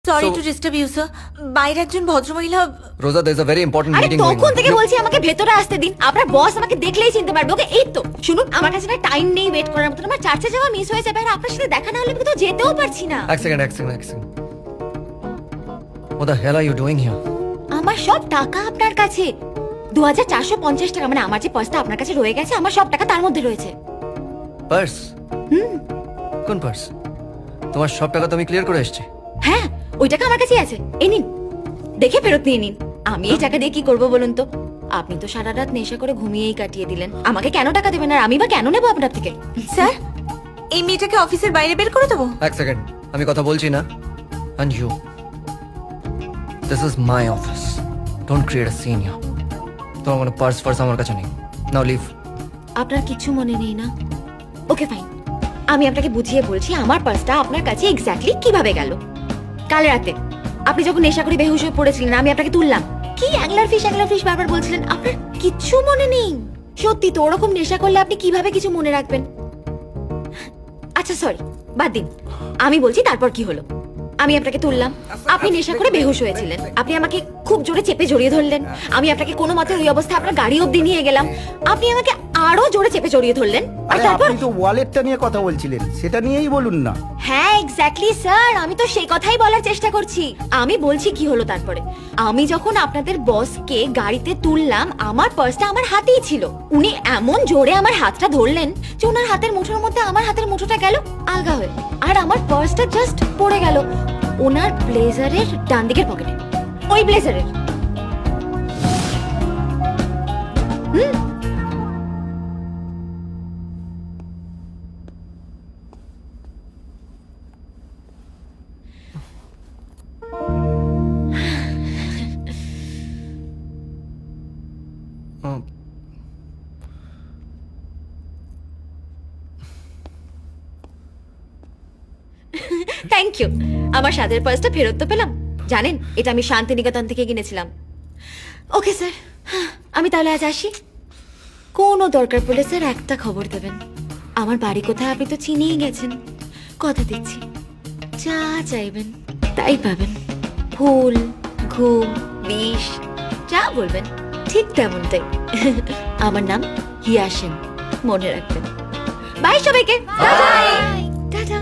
Sorry to disturb you sir, বাইরে একজন ভদ্রমহিলা। রোজা, there is a very important আরে meeting going তখন on. থেকে বলছি আমাকে ভেতরে আসতে দিন, আপনার বস আমাকে দেখলেই চিনতে পারবে। ওকে এই তো শুনুন, আমার কাছে না টাইম নেই ওয়েট করার মতো, আমার চার্চে যাওয়া মিস হয়ে যাবে, আর আপনার সাথে দেখা না হলে আমি কোথাও যেতেও পারছি না। এক second. What the hell are you doing here? আমার সব টাকা আপনার কাছে 2450 টাকা, মানে আমার যে পার্সটা আপনার কাছে রয়ে গেছে, আমার সব টাকা তার মধ্যে রয়েছে। পার্স? কোন পার্স? তোমার সব টাকা তো আমি ক্লিয়ার করে এসেছি। হ্যাঁ, ওই টাকা আমার কাছেই আছে, এই নিন, দেখে ফেরত নিয়ে নিন। আমি এই টাকা দিয়ে কি করবো বলুন তো? আপনি তো সারা রাত নেশা করে ঘুমিয়েই কাটিয়ে দিলেন, আমাকে কেন টাকা দেবেন, আর আমি বা কেন নেবো আপনার থেকে? স্যার, এই মেয়েটাকে অফিসের বাইরে বের করে দেবো? এক সেকেন্ড, আমি কথা বলছি না। And you, this is my office. Don't create a scene here. তোমার কোনো পার্স আমার কাছে নেই। Now leave. আপনার কিছু মনে নেই না? ওকে ফাইন, আমি আপনাকে বুঝিয়ে বলছি আমার পার্সটা আপনার কাছে এক্স্যাক্টলি কিভাবে গেল। কাল রাতে আপনি যখন নেশা করে বেহুশ হয়ে পড়েছিলেন, আমি আপনাকে তুললাম, কি অ্যাংলার ফিশ বারবার বলছিলেন, আপনার কিচ্ছু মনে নেই। সত্যি তো, ওরকম নেশা করলে আপনি কিভাবে কিছু মনে রাখবেন? আচ্ছা সরি, বাদ দিন, আমি বলছি তারপর কি হলো। আমি আপনাকে তুললাম, আপনি নেশা করে বেহুশ হয়েছিলেন, আপনি আমাকে খুব জোরে চেপে জড়িয়ে ধরলেন, আমি আপনাকে কোনো মতে ওই অবস্থায় আপনার গাড়ি অবধি নিয়ে গেলাম, আপনি আমাকে আরো জোরে চেপে জড়িয়ে ধরলেন, আর আরে তারপর আপনি তো ওয়ালেটটা নিয়ে কথা বলছিলেন, সেটা নিয়েই বলুন না। হ্যাঁ এক্স্যাক্টলি স্যার, আমি তো সেই কথাই বলার চেষ্টা করছি। আমি বলছি কি হলো তারপরে। আমি যখন আপনাদের বসকে গাড়িতে তুললাম, আমার পার্সটা আমার হাতেই ছিল, উনি এমন জোরে আমার হাতটা ধরলেন যে ওনার হাতের মুঠোর মধ্যে আমার হাতের মুঠোটা গেল আলগা হয়ে, আর আমার পার্সটা জাস্ট পড়ে গেল ওনার ব্লেজারের ডান দিকের পকেটে, ওই ব্লেজারের। থ্যাংক ইউ, আমার স্বাদের পার্সটা ফেরত তো পেলাম। জানেন, এটা আমি শান্তিনিকেতন থেকে কিনেছিলাম। ওকে স্যার, আমি তাহলে আজ আসি। কোনো দরকার পড়লে স্যার একটা খবর দেবেন। আমার বাড়ি কোথায় আপনি তো চিনিয়ে গেছেন, কথা দিচ্ছি যা চাইবেন তাই পাবেন। ফুল, ঘুম, বিষ, যা বলবেন ঠিক তেমনটাই। আমার নাম হিয়া সেন, মনে রাখবেন। বাই সবাইকে, টাটা।